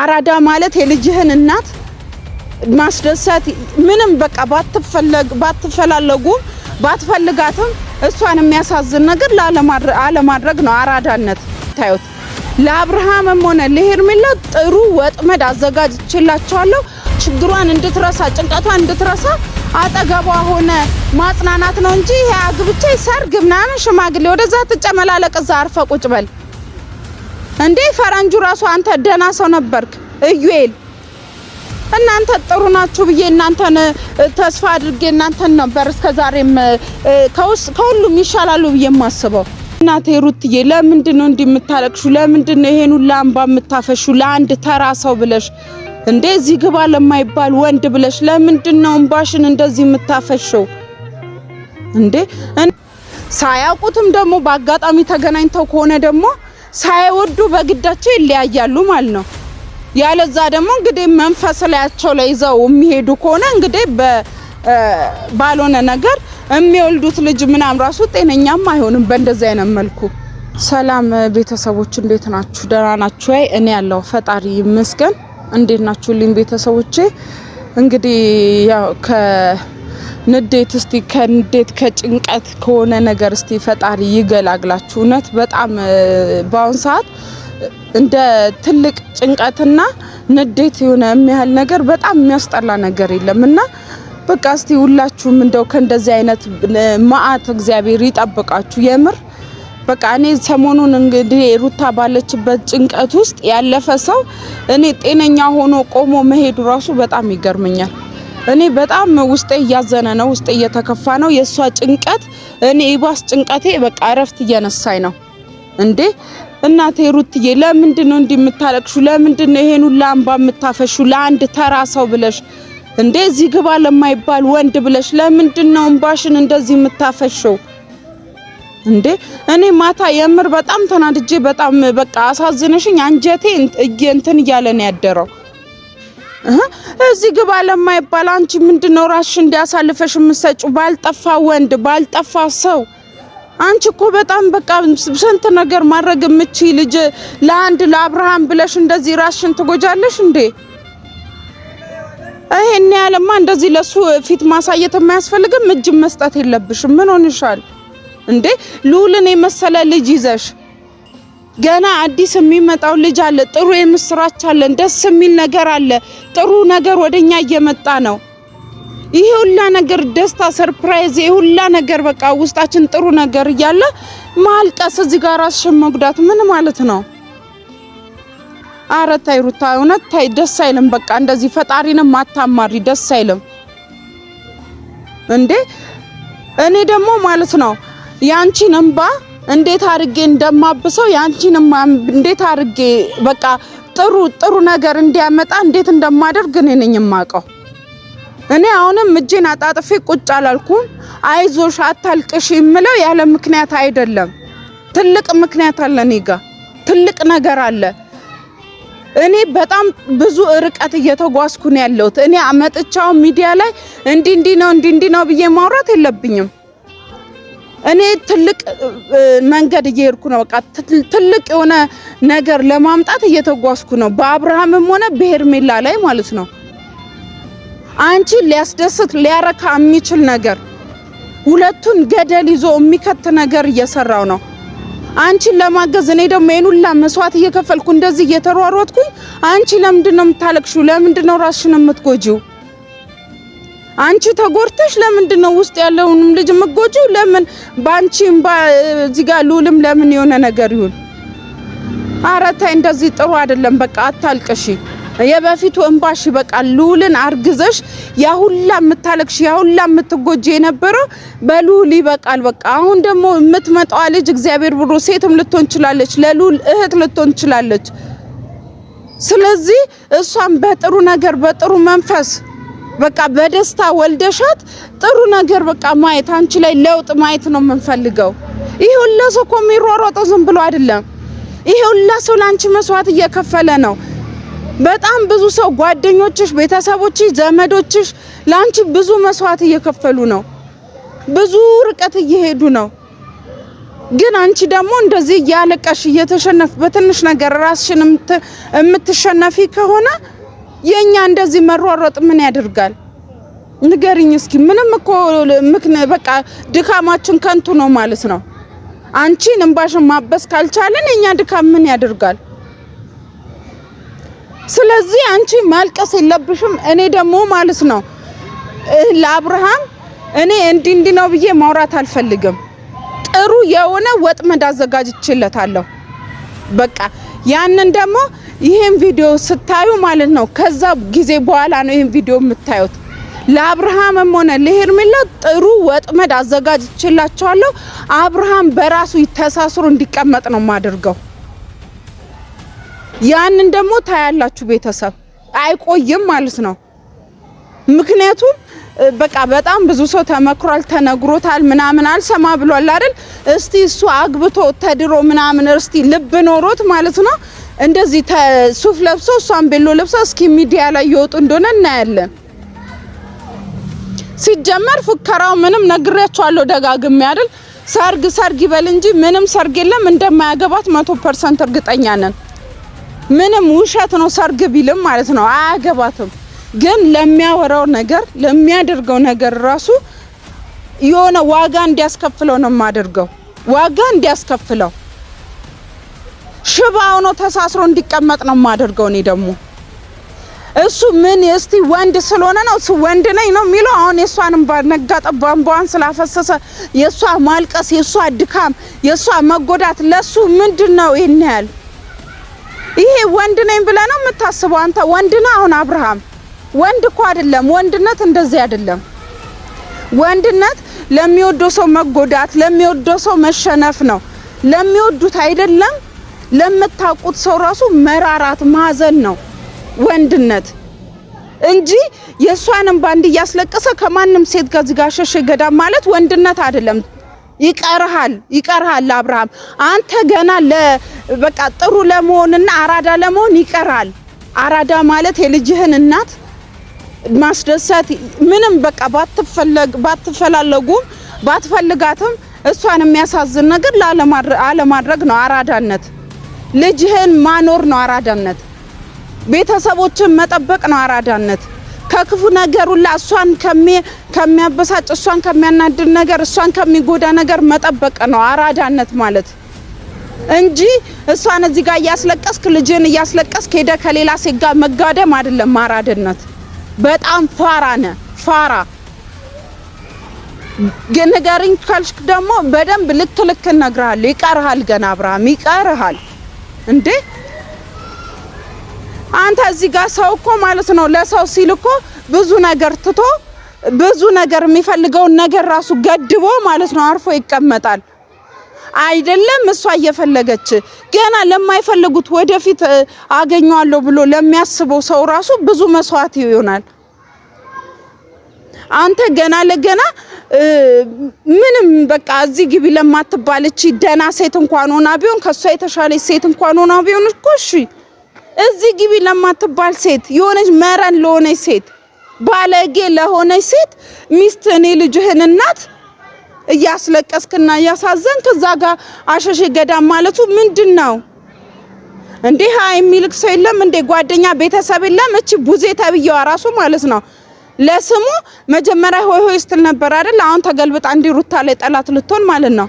አራዳ ማለት የልጅህን እናት ማስደሰት ምንም በቃ ባትፈላለጉ ባትፈልጋትም እሷን የሚያሳዝን ነገር አለማድረግ ነው አራዳነት። ታዩት ለአብርሃምም ሆነ ለሄርሜላ ጥሩ ወጥመድ አዘጋጅቼላቸዋለሁ። ችግሯን እንድትረሳ ጭንቀቷን እንድትረሳ አጠገቧ ሆነ ማጽናናት ነው እንጂ ይሄ አግብቼ ሰርግ ምናምን ሽማግሌ ወደዛ ተጨመላለቅ እዛ አርፈ ቁጭ በል እንዴ። ፈረንጁ ራሱ አንተ ደና ሰው ነበርክ እዩኤል። እናንተ ጥሩ ናችሁ ብዬ እናንተን ተስፋ አድርጌ እናንተን ነበር እስከዛሬም ከሁሉም ይሻላሉ ብዬ ማስበው። እናቴ ሩትዬ ለምንድን ነው እንደምታለቅሹ? ለምንድን ነው ይሄን ሁሉ አምባ የምታፈሹ? ለአንድ ተራ ሰው ብለሽ እንዴ እዚህ ግባ ለማይባል ወንድ ብለሽ ለምንድን ነው እንባሽን እንደዚህ የምታፈሽው እንዴ? ሳያውቁትም ደግሞ በአጋጣሚ ተገናኝተው ከሆነ ደግሞ ሳይወዱ በግዳቸው ይለያያሉ ማለት ነው። ያለዛ ደግሞ እንግዲህ መንፈስ ላያቸው ላይ ይዘው የሚሄዱ ከሆነ እንግዲህ ባልሆነ ነገር የሚወልዱት ልጅ ምናምን ራሱ ጤነኛም አይሆንም በእንደዚህ አይነት መልኩ። ሰላም ቤተሰቦች እንዴት ናችሁ? ደህና ናችሁ? እኔ ያለው ፈጣሪ ይመስገን። እንዴት ናችሁልኝ ቤተሰቦቼ? እንግዲህ ያው ከንዴት እስቲ ከንዴት ከጭንቀት ከሆነ ነገር እስቲ ፈጣሪ ይገላግላችሁ። እውነት በጣም በአሁን ሰዓት እንደ ትልቅ ጭንቀትና ንዴት የሆነ የሚያህል ነገር በጣም የሚያስጠላ ነገር የለምና በቃ እስቲ ሁላችሁም እንደው ከእንደዚህ አይነት መዓት እግዚአብሔር ይጠብቃችሁ። የምር በቃ እኔ ሰሞኑን እንግዲህ ሩታ ባለችበት ጭንቀት ውስጥ ያለፈ ሰው እኔ ጤነኛ ሆኖ ቆሞ መሄዱ ራሱ በጣም ይገርመኛል። እኔ በጣም ውስጤ እያዘነ ነው፣ ውስጤ እየተከፋ ነው። የሷ ጭንቀት እኔ ይባስ ጭንቀቴ በቃ እረፍት እየነሳኝ ነው እንዴ። እናቴ ሩትዬ ለምንድን ነው እንደምታለቅሹ? ለምንድን ነው ይሄን ሁሉ አምባ የምታፈሹ? ለአንድ ተራ ሰው ብለሽ እንዴ እዚህ ግባ ለማይባል ወንድ ብለሽ ለምንድን ነው እንባሽን እንደዚህ የምታፈሽው እንዴ? እኔ ማታ የምር በጣም ተናድጄ በጣም በቃ አሳዝነሽኝ አንጀቴ እንትን እያለ ነው ያደረው። እዚህ ግባ ለማይባል አንቺ ምንድነው ራስሽ እንዲያሳልፈሽ የምትሰጪው? ባልጠፋ ወንድ ባልጠፋ ሰው አንቺ እኮ በጣም በቃ ስንት ነገር ማድረግ የምትችይ ልጅ ለአንድ ለአብርሃም ብለሽ እንደዚህ ራስሽን ትጎጃለሽ እንዴ? ይሄን ያለማ እንደዚህ ለሱ ፊት ማሳየት የማያስፈልግም፣ እጅ መስጠት የለብሽም። ምን ሆነሻል እንዴ? ሉልን የመሰለ ልጅ ይዘሽ ገና አዲስ የሚመጣው ልጅ አለ፣ ጥሩ የምስራች አለ፣ ደስ የሚል ነገር አለ፣ ጥሩ ነገር ወደኛ እየመጣ ነው። ይሄ ሁላ ነገር ደስታ ሰርፕራይዝ፣ ይሄ ሁላ ነገር በቃ ውስጣችን ጥሩ ነገር እያለ ማልቀስ፣ እዚህ ጋር ራስሽን መጉዳት ምን ማለት ነው? አረ ታይ ሩታ እውነት ታይ፣ ደስ አይልም። በቃ እንደዚህ ፈጣሪንም ማታማሪ ደስ አይልም እንዴ። እኔ ደግሞ ማለት ነው ያንቺን እንባ እንዴት አርጌ እንደማብሰው ያንቺንም እንዴት አርጌ በቃ ጥሩ ነገር እንዲያመጣ እንዴት እንደማደርግ እኔ ነኝ የማውቀው። እኔ አሁንም እጄን አጣጥፌ ቁጭ አላልኩም። አይዞሽ አታልቅሽ የምለው ያለ ምክንያት አይደለም። ትልቅ ምክንያት አለ፣ እኔ ጋር ትልቅ ነገር አለ። እኔ በጣም ብዙ ርቀት እየተጓዝኩ ነው ያለሁት። እኔ አመጥቻው ሚዲያ ላይ እንዲ ነው ብዬ ማውራት የለብኝም። እኔ ትልቅ መንገድ እየሄድኩ ነው። በቃ ትልቅ የሆነ ነገር ለማምጣት እየተጓዝኩ ነው፣ በአብርሃምም ሆነ በሄርሜላ ላይ ማለት ነው። አንቺ ሊያስደስት ሊያረካ የሚችል ነገር ሁለቱን ገደል ይዞ የሚከት ነገር እየሰራው ነው አንቺን ለማገዝ። እኔ ደግሞ የኑላ መስዋዕት እየከፈልኩ እንደዚህ እየተሯሯጥኩኝ አንቺ ለምንድን ነው የምታለቅሽው? ለምንድን ነው ራስሽን የምትጎጂው? አንቺ ተጎርተሽ ለምንድን ነው ውስጥ ያለውንም ልጅ የምትጎጂው? ለምን ባንቺም እዚህ ጋር ሉልም ለምን የሆነ ነገር ይሁን? ኧረ ተይ እንደዚህ ጥሩ አይደለም። በቃ አታልቅሺ። የበፊቱ እንባሽ በቃ ሉልን አርግዘሽ ያሁላ የምታለቅሽ ያሁላ የምትጎጂ የነበረው በሉል ይበቃል። በቃ አሁን ደግሞ የምትመጣው ልጅ እግዚአብሔር ብሎ ሴትም ልትሆን ይችላልች፣ ለሉል እህት ልትሆን ይችላልች። ስለዚህ እሷም በጥሩ ነገር በጥሩ መንፈስ በቃ በደስታ ወልደሻት ጥሩ ነገር በቃ ማየት አንቺ ላይ ለውጥ ማየት ነው የምንፈልገው። ይሄ ሁላ ሰው እኮ የሚሯሯጠው ዝም ብሎ አይደለም። ይሄ ሁላ ሰው ላንቺ መስዋዕት እየከፈለ ነው። በጣም ብዙ ሰው ጓደኞችሽ፣ ቤተሰቦችሽ፣ ዘመዶችሽ ላንቺ ብዙ መስዋዕት እየከፈሉ ነው። ብዙ ርቀት እየሄዱ ነው። ግን አንቺ ደግሞ እንደዚህ ያለቀሽ እየተሸነፍ በትንሽ ነገር ራስሽን የምትሸነፊ ከሆነ የኛ እንደዚህ መሯሯጥ ምን ያደርጋል? ንገሪኝ እስኪ። ምንም እኮ በቃ ድካማችን ከንቱ ነው ማለት ነው። አንቺን እንባሽን ማበስ ካልቻለን የኛ ድካም ምን ያደርጋል? ስለዚህ አንቺ ማልቀስ የለብሽም። እኔ ደግሞ ማለት ነው ለአብርሃም እኔ እንዲህ ነው ብዬ ማውራት አልፈልግም። ጥሩ የሆነ ወጥመድ አዘጋጅቼለታለሁ። በቃ ያንን ደግሞ ይሄን ቪዲዮ ስታዩ ማለት ነው ከዛ ጊዜ በኋላ ነው ይሄን ቪዲዮ የምታዩት። ለአብርሃምም ሆነ ለሄርሜላ ጥሩ ወጥመድ አዘጋጅቼላቸዋለሁ። አብርሃም በራሱ ተሳስሮ እንዲቀመጥ ነው ማደርገው። ያንን ደግሞ ታያላችሁ ቤተሰብ፣ አይቆይም ማለት ነው። ምክንያቱም በቃ በጣም ብዙ ሰው ተመክሯል፣ ተነግሮታል፣ ምናምን አልሰማ ብሏል አይደል? እስቲ እሱ አግብቶ ተድሮ ምናምን እስቲ ልብ ኖሮት ማለት ነው እንደዚህ ሱፍ ለብሶ እሷን ቤሎ ለብሶ እስኪ ሚዲያ ላይ ይወጡ እንደሆነ እናያለን። ሲጀመር ፉከራው ምንም ነግሬያቸዋለሁ ደጋግሜ አይደል? ሰርግ ይበል እንጂ ምንም ሰርግ የለም። እንደማያገባት 100% እርግጠኛ ነን። ምንም ውሸት ነው ሰርግ ቢልም ማለት ነው አያገባትም። ግን ለሚያወራው ነገር ለሚያደርገው ነገር ራሱ የሆነ ዋጋ እንዲያስከፍለው ነው ማደርገው። ዋጋ እንዲያስከፍለው ሽባው ነው ተሳስሮ እንዲቀመጥ ነው ማደርገው። እኔ ደግሞ እሱ ምን እስቲ ወንድ ስለሆነ ነው እሱ ወንድ ነኝ ነው የሚለው። አሁን የሷንም ባነጋጠባን ስላፈሰሰ የሷ ማልቀስ፣ የሷ ድካም፣ የሷ መጎዳት ለሱ ምንድነው ይሄን? ይሄ ወንድ ነኝ ብለህ ነው የምታስበው አንተ? ወንድ ነህ አሁን አብርሃም? ወንድ እኮ አይደለም። ወንድነት እንደዚህ አይደለም። ወንድነት ለሚወደው ሰው መጎዳት፣ ለሚወደው ሰው መሸነፍ ነው። ለሚወዱት አይደለም ለምታውቁት ሰው ራሱ መራራት ማዘን ነው ወንድነት እንጂ የሷንም ባንድ እያስለቀሰ ከማንም ሴት ጋር ዝጋሸሽ ገዳም ማለት ወንድነት አይደለም። ይቀርሃል አብርሃም። አንተ ገና በቃ ጥሩ ለመሆንና አራዳ ለመሆን ይቀርሃል። አራዳ ማለት የልጅህን እናት ማስደሰት ምንም በቃ ባትፈላለጉም ባትፈልጋትም እሷን የሚያሳዝን ነገር አለማድረግ ነው አራዳነት። ልጅህን ማኖር ነው አራዳነት። ቤተሰቦችን መጠበቅ ነው አራዳነት። ከክፉ ነገር ሁላ እሷን ከሚያበሳጭ እሷን ከሚያናድድ ነገር እሷን ከሚጎዳ ነገር መጠበቅ ነው አራዳነት ማለት እንጂ እሷን እዚህ ጋር እያስለቀስክ ልጅህን እያስለቀስክ ሄደ ከሌላ ሴት ጋር መጋደም አይደለም አራዳነት። በጣም ፋራ ንገሪኝ ካልሽ ደግሞ በደንብ ልክ እነግርሃለሁ። ይቀርሃል ገና አብርሃም ይቀርሃል እንዴ። አንተ እዚህ ጋር ሰው እኮ ማለት ነው ለሰው ሲል እኮ ብዙ ነገር ትቶ ብዙ ነገር የሚፈልገውን ነገር ራሱ ገድቦ ማለት ነው አርፎ ይቀመጣል አይደለም። እሷ እየፈለገች ገና ለማይፈልጉት ወደፊት አገኘዋለሁ ብሎ ለሚያስበው ሰው ራሱ ብዙ መስዋዕት ይሆናል። አንተ ገና ለገና ምንም በቃ እዚህ ግቢ ለማትባል እቺ ደና ሴት እንኳን ሆና ቢሆን ከሷ የተሻለች ሴት እንኳን ሆና ቢሆን እኮ እሺ፣ እዚህ ግቢ ለማትባል ሴት የሆነች መረን ለሆነች ሴት ባለጌ ለሆነች ሴት ሚስት እኔ ልጅህን እናት እያስለቀስክና እያሳዘንክ ከዛ ጋር አሸሼ ገዳም ማለቱ ምንድነው እንዴ? ሃይ የሚልክ ሰው የለም እንዴ? ጓደኛ ቤተሰብ የለም? እቺ ቡዜ ተብየዋ ራሱ ማለት ነው ለስሙ መጀመሪያ ሆይ ስትል ነበር አይደል? አሁን ተገልብጣ እንዲ ሩታ ላይ ጠላት ልትሆን ማለት ነው።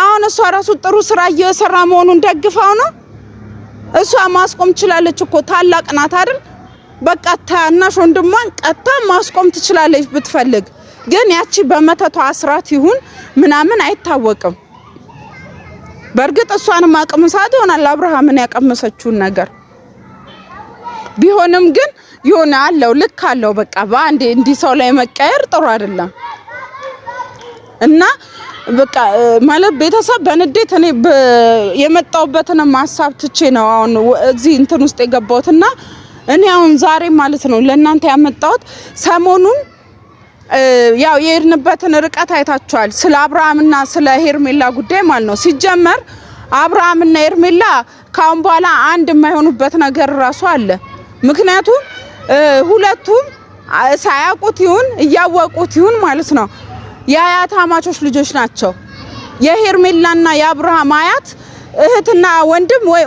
አሁን እሷ ራሱ ጥሩ ስራ እየሰራ መሆኑን ደግፋው ነው። እሷ ማስቆም ትችላለች እኮ ታላቅ ናት አይደል? በቃ ታናሽ ወንድሟን ቀጣ ማስቆም ትችላለች ብትፈልግ። ግን ያቺ በመተቷ አስራት ይሁን ምናምን አይታወቅም። በርግጥ እሷንም አቅምሳት ይሆናል አብርሃምን ያቀመሰችውን ነገር ቢሆንም ግን ይሆነ አለው ልክ አለው። በቃ በአንዴ እንዲህ ሰው ላይ መቀየር ጥሩ አይደለም። እና በቃ ማለት ቤተሰብ በንዴት እኔ የመጣውበትን ማሳብ ትቼ ነው አሁን እዚህ እንትን ውስጥ የገባሁትና እኔ አሁን ዛሬ ማለት ነው ለእናንተ ያመጣሁት ሰሞኑን ያው የሄድንበትን ርቀት አይታችኋል። ስለ አብርሃምና ስለ ሄርሜላ ጉዳይ ማለት ነው። ሲጀመር አብርሃምና ሄርሜላ ካሁን በኋላ አንድ የማይሆኑበት ነገር ራሱ አለ። ምክንያቱም ሁለቱም ሳያውቁት ይሁን እያወቁት ይሁን ማለት ነው የአያት አማቾች ልጆች ናቸው። የሄርሜላና የአብርሃም አያት እህትና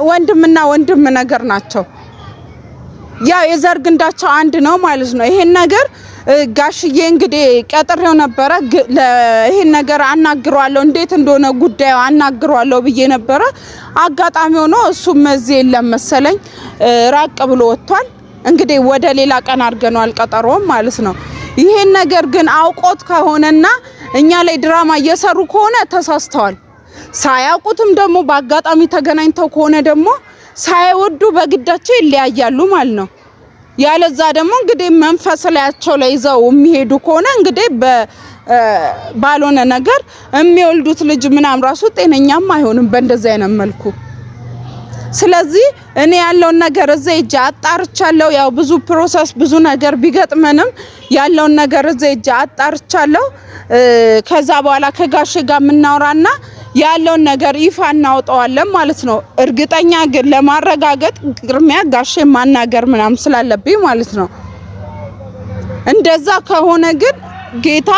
ወንድምና ወንድም ነገር ናቸው። ያ የዘር ግንዳቸው አንድ ነው ማለት ነው። ይሄን ነገር ጋሽዬ እንግዲህ ቀጥሬው ነበረ ይሄን ነገር አናግረዋለሁ እንዴት እንደሆነ ጉዳዩ አናግረዋለሁ ብዬ ነበረ። አጋጣሚ ሆኖ እሱም እዚህ የለም መሰለኝ ራቅ ብሎ ወጥቷል። እንግዲህ ወደ ሌላ ቀን አድርገናል ቀጠሮም ማለት ነው። ይሄን ነገር ግን አውቆት ከሆነና እኛ ላይ ድራማ እየሰሩ ከሆነ ተሳስተዋል። ሳያውቁትም ደግሞ በአጋጣሚ ተገናኝተው ከሆነ ደግሞ ሳይወዱ በግዳቸው ይለያያሉ ማለት ነው። ያለዛ ደግሞ እንግዲህ መንፈስ ላያቸው ላይ ይዘው የሚሄዱ ከሆነ እንግዲህ ባልሆነ ነገር የሚወልዱት ልጅ ምናም ራሱ ጤነኛም አይሆንም በእንደዚህ አይነት መልኩ። ስለዚህ እኔ ያለውን ነገር እዚህ እጃ አጣርቻለሁ። ያው ብዙ ፕሮሰስ ብዙ ነገር ቢገጥመንም ያለውን ነገር እዚህ እጃ አጣርቻለሁ። ከዛ በኋላ ከጋሼ ጋር ምናወራና ያለውን ነገር ይፋ እናውጣዋለን ማለት ነው። እርግጠኛ ግን ለማረጋገጥ ግርሚያ ጋሼ ማናገር ምናምን ስላለብኝ ማለት ነው። እንደዛ ከሆነ ግን ጌታ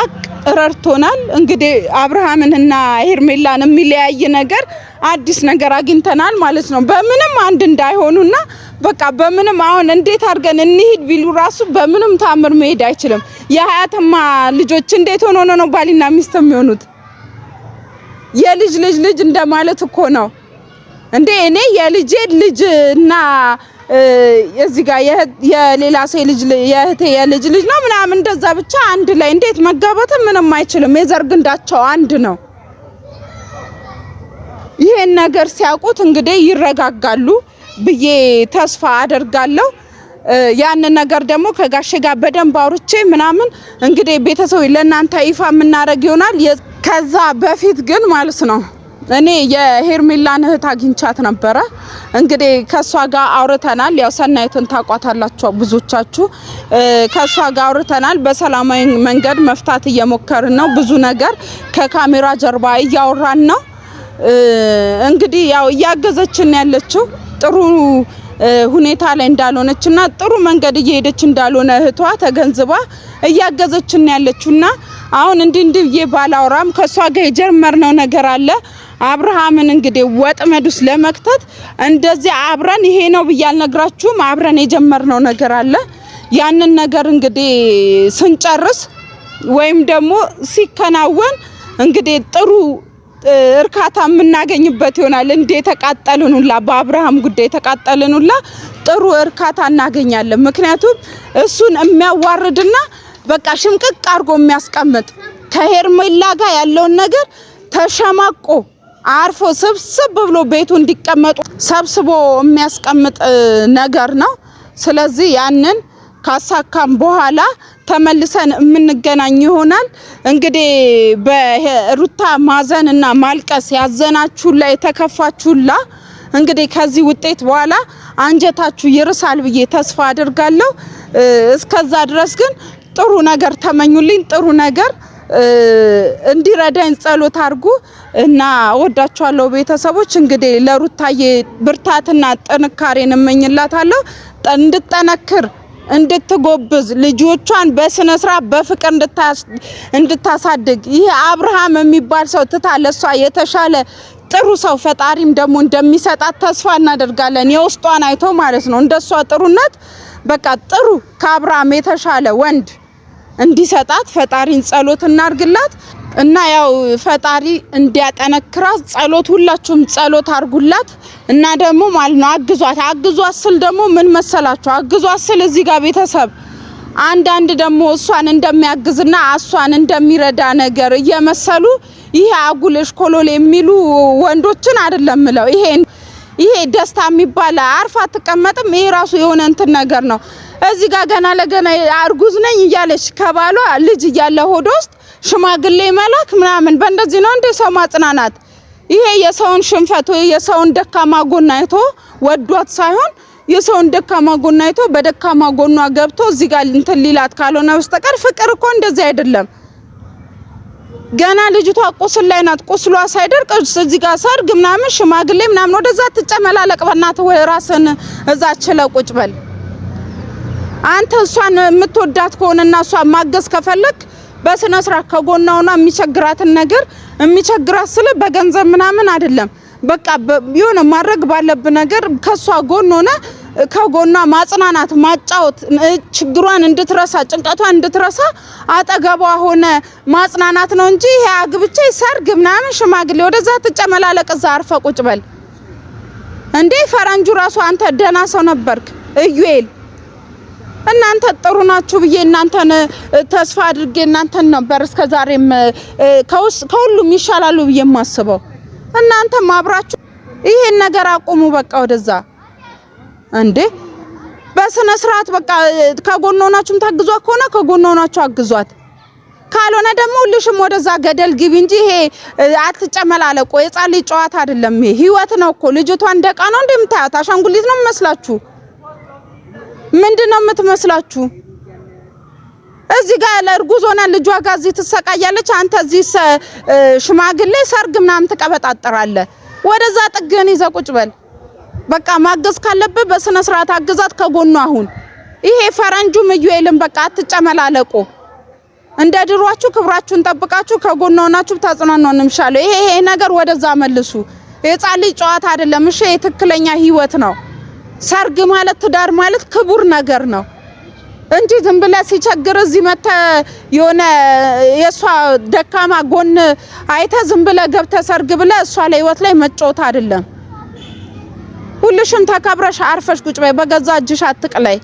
ረድቶናል። እንግዲህ አብርሃምንና ሄርሜላን የሚለያይ ነገር አዲስ ነገር አግኝተናል ማለት ነው። በምንም አንድ እንዳይሆኑና በቃ በምንም አሁን እንዴት አድርገን እንሂድ ቢሉ ራሱ በምንም ታምር መሄድ አይችልም። የሀያትማ ልጆች እንዴት ሆኖ ነው ባልና ሚስት የሚሆኑት? የልጅ ልጅ እንደማለት እኮ ነው እንዴ። እኔ የልጄ ልጅና እዚህ ጋር የሌላ ሰው ልጅ የእህቴ የልጅ ነው ምናምን እንደዛ ብቻ አንድ ላይ እንዴት መጋባት ምንም አይችልም። የዘር ግንዳቸው አንድ ነው። ይሄን ነገር ሲያውቁት እንግዲህ ይረጋጋሉ ብዬ ተስፋ አደርጋለሁ። ያን ነገር ደግሞ ከጋሼ ጋር በደንብ አውርቼ ምናምን እንግዲህ ቤተሰብ ለእናንተ ይፋ የምናደርግ ይሆናል። ከዛ በፊት ግን ማለት ነው እኔ የሄርሜላን እህት አግኝቻት ነበረ። እንግዲህ ከሷ ጋር አውርተናል። ያው ሰናይትን ታቋታላችሁ ብዙዎቻችሁ። ከሷ ጋር አውርተናል። በሰላማዊ መንገድ መፍታት እየሞከርን ነው። ብዙ ነገር ከካሜራ ጀርባ እያወራን ነው። እንግዲህ ያው እያገዘችን ያለችው ጥሩ ሁኔታ ላይ እንዳልሆነችና ጥሩ መንገድ እየሄደች እንዳልሆነ እህቷ ተገንዝባ እያገዘችን ያለችውና አሁን እንዲህ ባላውራም ከሷ ጋር የጀመርነው ነገር አለ። አብርሃምን እንግዲህ ወጥመድ ውስጥ ለመክተት እንደዚህ አብረን ይሄ ነው ብያልነግራችሁም አብረን የጀመርነው ነገር አለ። ያንን ነገር እንግዲህ ስንጨርስ ወይም ደግሞ ሲከናወን እንግዲህ ጥሩ እርካታ የምናገኝበት ይሆናል። እንደ ተቃጠልኑላ በአብርሃም ጉዳይ ተቃጠልኑላ ጥሩ እርካታ እናገኛለን። ምክንያቱም እሱን የሚያዋርድና በቃ ሽምቅቅ አርጎ የሚያስቀምጥ ከሄርሜላ ጋር ያለውን ነገር ተሸማቆ አርፎ ስብስብ ብሎ ቤቱ እንዲቀመጡ ሰብስቦ የሚያስቀምጥ ነገር ነው። ስለዚህ ያንን ካሳካም በኋላ ተመልሰን የምንገናኝ ይሆናል። እንግዲህ በሩታ ማዘንና ማልቀስ ያዘናችሁላ የተከፋችሁላ እንግዲህ ከዚህ ውጤት በኋላ አንጀታችሁ ይርሳል ብዬ ተስፋ አደርጋለሁ። እስከዛ ድረስ ግን ጥሩ ነገር ተመኙልኝ። ጥሩ ነገር እንዲረዳኝ ጸሎት አድርጉ እና ወዳችኋለሁ ቤተሰቦች። እንግዲህ ለሩታዬ ብርታትና ጥንካሬን እመኝላታለሁ። እንድትጠነክር እንድትጎብዝ ልጆቿን በስነ ስርዓት በፍቅር እንድታሳድግ ይሄ አብርሃም የሚባል ሰው ትታለሷ የተሻለ ጥሩ ሰው ፈጣሪም ደግሞ እንደሚሰጣት ተስፋ እናደርጋለን። የውስጧን አይቶ ማለት ነው። እንደሷ ጥሩነት በቃ ጥሩ ከአብርሃም የተሻለ ወንድ እንዲሰጣት ፈጣሪን ጸሎት እናርግላት እና ያው ፈጣሪ እንዲያጠነክራት ጸሎት ሁላችሁም ጸሎት አርጉላት እና ደግሞ ማለት ነው አግዟት ስል ደግሞ ምን መሰላችሁ አግዟት ስል እዚህ ጋር ቤተሰብ አንዳንድ ደግሞ እሷን እንደሚያግዝና እሷን እንደሚረዳ ነገር እየመሰሉ ይሄ አጉልሽ ኮሎሌ የሚሉ ወንዶችን አይደለም ምለው ይሄ ደስታ የሚባል አርፋ ተቀመጥም ይሄ ራሱ የሆነ እንትን ነገር ነው። እዚህ ጋር ገና ለገና አርጉዝ ነኝ እያለች ከባሏ ልጅ እያለ ሆድ ውስጥ ሽማግሌ መላክ ምናምን በእንደዚህ ነው እንደ ሰው ማጽናናት። ይሄ የሰውን ሽንፈት ወይ የሰውን ደካማ ጎን አይቶ ወዷት ሳይሆን የሰውን ደካማ ጎን አይቶ በደካማ ጎኗ ገብቶ እዚህ ጋር እንትን ሊላት ካልሆነ በስተቀር ፍቅር እኮ እንደዚህ አይደለም። ገና ልጅቷ ቁስል ላይ ናት። ቁስሏ ሳይደርቅ እዚህ ጋር ሰርግ ምናምን ሽማግሌ ምናምን ወደዛ ትጨመላለቅ። በእናትህ ወይ ራስን እዛ ችለው ቁጭ በል። አንተ እሷን የምትወዳት ከሆነና እሷን ማገዝ ከፈለክ በስነ ስርዓት ከጎናውና የሚቸግራትን ነገር የሚቸግራት ስለ በገንዘብ ምናምን አይደለም። በቃ የሆነ ማድረግ ባለብህ ነገር ከሷ ጎን ሆነ ከጎና ማጽናናት ማጫወት ችግሯን እንድትረሳ ጭንቀቷን እንድትረሳ አጠገቧ ሆነ ማጽናናት ነው እንጂ ይሄ አግብቼ ሰርግ ምናምን ሽማግሌ ወደዛ ተጨመላለቅ እዛ አርፈ ቁጭ በል እንዴ። ፈረንጁ ራሱ አንተ ደህና ሰው ነበርክ ኢዩኤል። እናንተ ጥሩ ናችሁ ብዬ እናንተን ተስፋ አድርጌ እናንተን ነበር እስከዛሬም ከሁሉም ይሻላሉ ብዬ ማስበው። እናንተ ማብራችሁ ይሄን ነገር አቁሙ በቃ ወደዛ እንዴ በስነ ስርዓት በቃ ከጎን ሆናችሁም ታግዟት ከሆነ ከጎን ሆናችሁ አግዟት። ካልሆነ ደግሞ ሁልሽም ወደዛ ገደል ግቢ እንጂ ይሄ አትጨመላለቁ። የጻል ጨዋታ አይደለም ይሄ ህይወት ነው እኮ። ልጅቷን ደቃ ነው እንደምታያት አሻንጉሊት ነው መስላችሁ? ምንድነው የምትመስላችሁ? እዚህ ጋር ለእርጉዝ ሆና ልጇ ጋር እዚህ ትሰቃያለች። አንተ እዚህ ሽማግሌ ሰርግ ምናምን ትቀበጣጠራለህ። ወደዛ ጥግን ይዘህ ቁጭ በል በቃ። ማገዝ ካለብህ በስነ ስርዓት አግዛት ከጎኑ። አሁን ይሄ ፈረንጁም ኢዩኤልም በቃ አትጨመላለቁ። እንደ ድሯችሁ ክብራችሁን ጠብቃችሁ ከጎኑ ሆናችሁ ታጽናኑን እንሻለው። ይሄ ነገር ወደዛ መልሱ። የጻል ጨዋታ አይደለም እሺ፣ የትክክለኛ ህይወት ነው። ሰርግ ማለት ትዳር ማለት ክቡር ነገር ነው እንጂ ዝም ብለህ ሲቸግር እዚህ መተ የሆነ የሷ ደካማ ጎን አይተህ ዝም ብለህ ገብተህ ሰርግ ብለህ እሷ ላይ ህይወት ላይ መጫወት አይደለም። ሁልሽም ተከብረሽ አርፈሽ ቁጭ በይ። በገዛ እጅሽ አትቅለይ።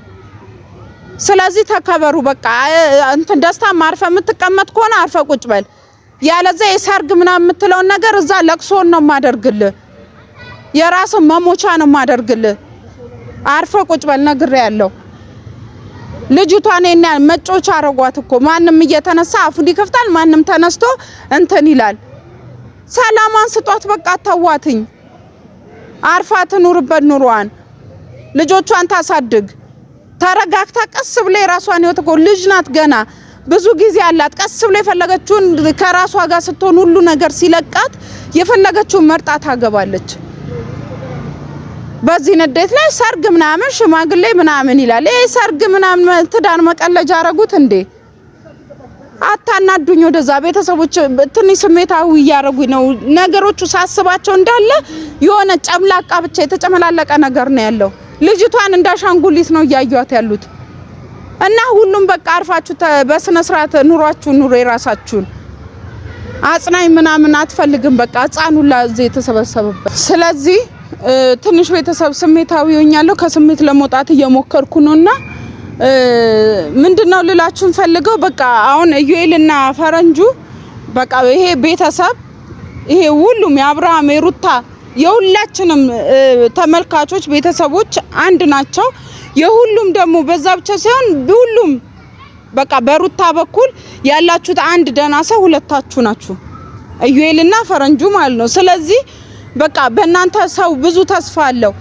ስለዚህ ተከበሩ በቃ። እንትን ደስታ ማርፈ የምትቀመጥ ከሆነ አርፈ ቁጭ በል። ያለዛ የሰርግ ምናምን የምትለው ነገር እዛ ለቅሶን ነው ማደርግልህ፣ የራስ መሞቻ ነው ማደርግልህ። አርፈ ቁጭ በል ነግሬያለሁ። ልጅቷን እና መጮቻ አረጓት እኮ። ማንም እየተነሳ አፉን ይከፍታል፣ ማንም ተነስቶ እንትን ይላል። ሰላማን ስጧት በቃ። ተዋትኝ አርፋ ትኑርበት ኑሯን፣ ልጆቿን ታሳድግ ተረጋግታ ቀስ ብለ የራሷን ህይወት እኮ ልጅ ናት ገና ብዙ ጊዜ አላት። ቀስ ብለ የፈለገችውን ከራሷ ጋር ስትሆን ሁሉ ነገር ሲለቃት የፈለገችውን መርጣ ታገባለች። በዚህ ንዴት ላይ ሰርግ ምናምን ሽማግሌ ምናምን ይላል። ይሄ ሰርግ ምናምን ትዳር መቀለጃ አረጉት እንዴ? አታናዱኝ። ወደዛ ቤተሰቦች ትንሽ ስሜታዊ እያረጉኝ ነው ነገሮቹ ሳስባቸው። እንዳለ የሆነ ጨምላቃ ብቻ የተጨመላለቀ ነገር ነው ያለው። ልጅቷን እንዳሻንጉሊት ነው እያዩት ያሉት። እና ሁሉም በቃ አርፋችሁ በስነ ስርዓት ኑሯችሁ ኑሮ የራሳችሁን። አጽናኝ ምናምን አትፈልግም በቃ። ህፃኑላ እዚህ የተሰበሰበበት። ስለዚህ ትንሽ ቤተሰብ ስሜታዊ ሆኛለሁ። ከስሜት ለመውጣት እየሞከርኩ ነውና ምንድነው ልላችሁን ፈልገው በቃ አሁን ኢዩኤልና ፈረንጁ በቃ ይሄ ቤተሰብ ይሄ ሁሉም የአብርሃም የሩታ የሁላችንም ተመልካቾች ቤተሰቦች አንድ ናቸው። የሁሉም ደግሞ በዛ ብቻ ሳይሆን ሁሉም በቃ በሩታ በኩል ያላችሁት አንድ ደህና ሰው ሁለታችሁ ናችሁ፣ ኢዩኤልና ፈረንጁ ማለት ነው። ስለዚህ በቃ በእናንተ ሰው ብዙ ተስፋ አለው።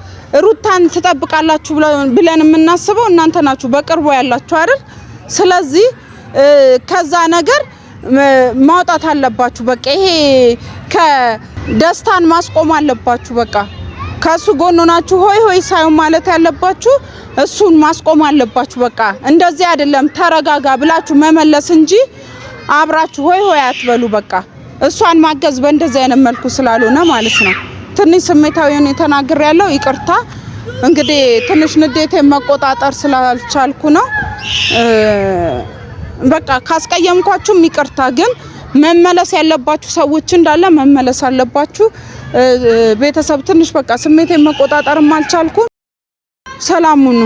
ሩታን ትጠብቃላችሁ ብለን የምናስበው እናንተ ናችሁ፣ በቅርቡ ያላችሁ አይደል? ስለዚህ ከዛ ነገር ማውጣት አለባችሁ። በቃ ይሄ ከደስታን ማስቆም አለባችሁ። በቃ ከሱ ጎን ሆናችሁ ሆይ ሆይ ሳይሆን ማለት ያለባችሁ እሱን ማስቆም አለባችሁ። በቃ እንደዚህ አይደለም ተረጋጋ ብላችሁ መመለስ እንጂ አብራችሁ ሆይ ሆይ አትበሉ። በቃ እሷን ማገዝ በእንደዚህ አይነት መልኩ ስላልሆነ ማለት ነው። ትንሽ ስሜታዊውን የተናገር ያለው ይቅርታ። እንግዲህ ትንሽ ንዴቴን መቆጣጠር ስላልቻልኩ ነው። በቃ ካስቀየምኳችሁም ይቅርታ። ግን መመለስ ያለባችሁ ሰዎች እንዳለ መመለስ አለባችሁ። ቤተሰብ ትንሽ በቃ ስሜቴን መቆጣጠርም አልቻልኩም። ሰላም ሁኑ።